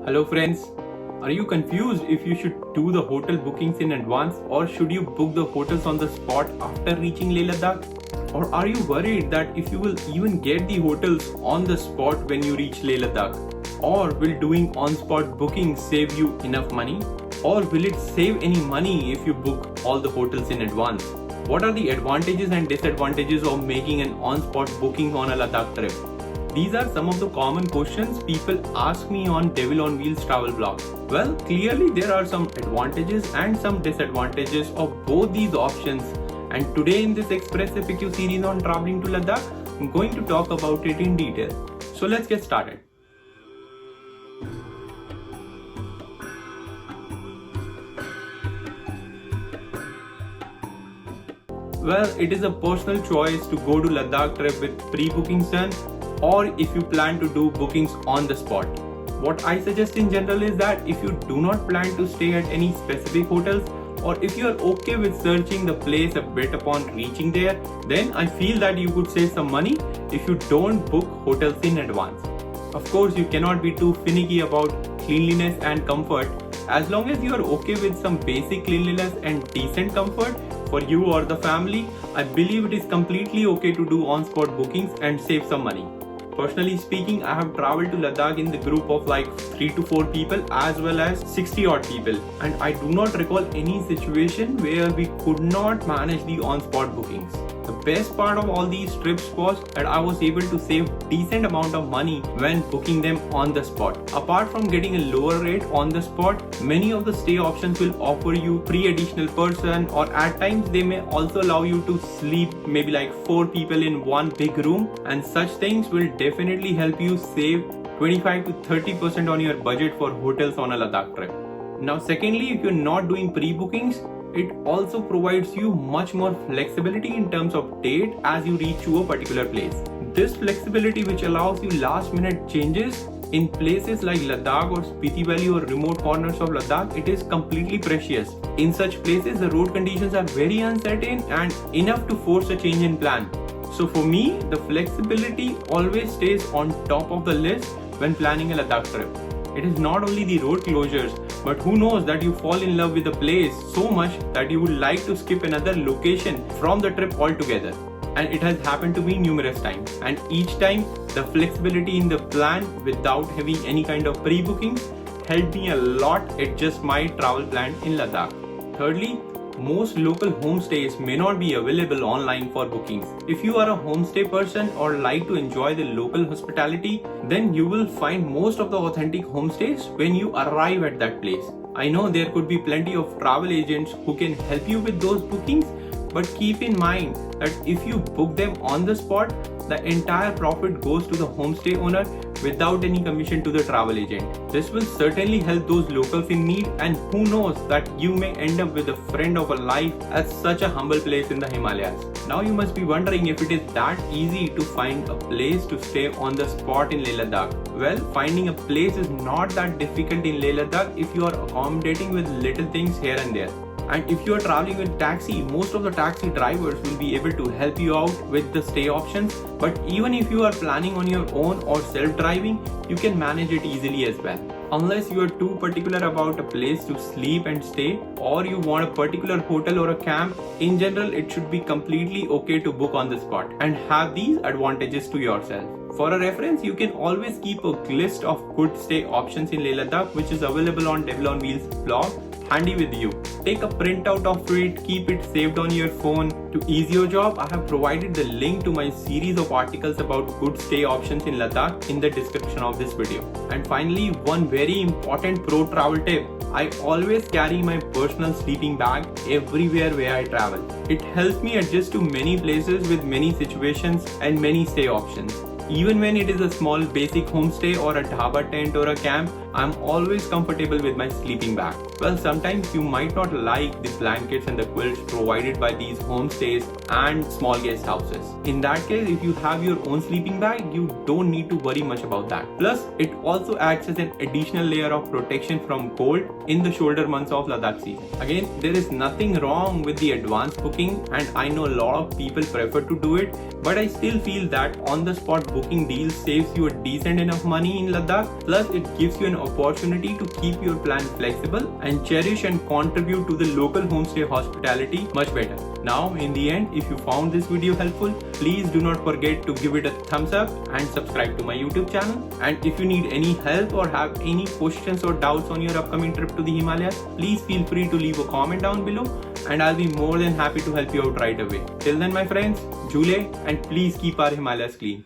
Hello friends, are you confused if you should do the hotel bookings in advance or should you book the hotels on the spot after reaching Leh Ladakh? Or are you worried that if you will even get the hotels on the spot when you reach Leh Ladakh? Or will doing on-spot bookings save you enough money? Or will it save any money if you book all the hotels in advance? What are the advantages and disadvantages of making an on-spot booking on a Ladakh trip? These are some of the common questions people ask me on DevilOnWheels travel blog. Well, clearly there are some advantages and some disadvantages of both these options, and today in this Express FAQ series on traveling to Ladakh, I'm going to talk about it in detail. So let's get started. Well, it is a personal choice to go to Ladakh trip with pre-bookings done, or if you plan to do bookings on the spot. What I suggest in general is that if you do not plan to stay at any specific hotels, or if you are okay with searching the place a bit upon reaching there, then I feel that you could save some money if you don't book hotels in advance. Of course, you cannot be too finicky about cleanliness and comfort. As long as you are okay with some basic cleanliness and decent comfort for you or the family, I believe it is completely okay to do on-spot bookings and save some money. Personally speaking, I have traveled to Ladakh in the group of like 3 to 4 people as well as 60 odd people, and I do not recall any situation where we could not manage the on-spot bookings. The best part of all these trips was that I was able to save decent amount of money when booking them on the spot. Apart from getting a lower rate on the spot, many of the stay options will offer you free additional person, or at times they may also allow you to sleep maybe like 4 people in one big room, and such things will definitely help you save 25 to 30% on your budget for hotels on a Ladakh trip. Now secondly, if you're not doing pre-bookings, it also provides you much more flexibility in terms of date as you reach to a particular place. This flexibility, which allows you last minute changes in places like Ladakh or Spiti Valley or remote corners of Ladakh, it is completely precious. In such places, the road conditions are very uncertain and enough to force a change in plan. So for me, the flexibility always stays on top of the list when planning a Ladakh trip. It is not only the road closures, but who knows that you fall in love with the place so much that you would like to skip another location from the trip altogether. And it has happened to me numerous times, and each time the flexibility in the plan without having any kind of pre-bookings helped me a lot adjust my travel plan in Ladakh. Thirdly, most local homestays may not be available online for bookings. If you are a homestay person or like to enjoy the local hospitality, then you will find most of the authentic homestays when you arrive at that place. I know there could be plenty of travel agents who can help you with those bookings, but keep in mind that if you book them on the spot, the entire profit goes to the homestay owner without any commission to the travel agent. This will certainly help those locals in need, and who knows that you may end up with a friend of a life at such a humble place in the Himalayas. Now you must be wondering if it is that easy to find a place to stay on the spot in Leh Ladakh. Well, finding a place is not that difficult in Leh Ladakh if you are accommodating with little things here and there. And if you are traveling with taxi, most of the taxi drivers will be able to help you out with the stay options. But even if you are planning on your own or self-driving, you can manage it easily as well. Unless you are too particular about a place to sleep and stay, or you want a particular hotel or a camp, in general it should be completely okay to book on the spot and have these advantages to yourself. For a reference, you can always keep a list of good stay options in Leh Ladakh, which is available on DevilOnWheels blog, handy with you. Take a printout of it, keep it saved on your phone. To ease your job, I have provided the link to my series of articles about good stay options in Ladakh in the description of this video. And finally, one very important pro travel tip. I always carry my personal sleeping bag everywhere where I travel. It helps me adjust to many places with many situations and many stay options. Even when it is a small basic homestay or a dhaba tent or a camp, I'm always comfortable with my sleeping bag. Well, sometimes you might not like the blankets and the quilts provided by these homestays and small guest houses. In that case, if you have your own sleeping bag, you don't need to worry much about that. Plus, it also acts as an additional layer of protection from cold in the shoulder months of Ladakh season. Again, there is nothing wrong with the advanced booking, and I know a lot of people prefer to do it, but I still feel that on the spot booking deal saves you a decent enough money in Ladakh. Plus, it gives you an opportunity to keep your plan flexible and cherish and contribute to the local homestay hospitality much better. Now, in the end, if you found this video helpful, please do not forget to give it a thumbs up and subscribe to my YouTube channel. And if you need any help or have any questions or doubts on your upcoming trip to the Himalayas, please feel free to leave a comment down below and I'll be more than happy to help you out right away. Till then, my friends, Jule, and please keep our Himalayas clean.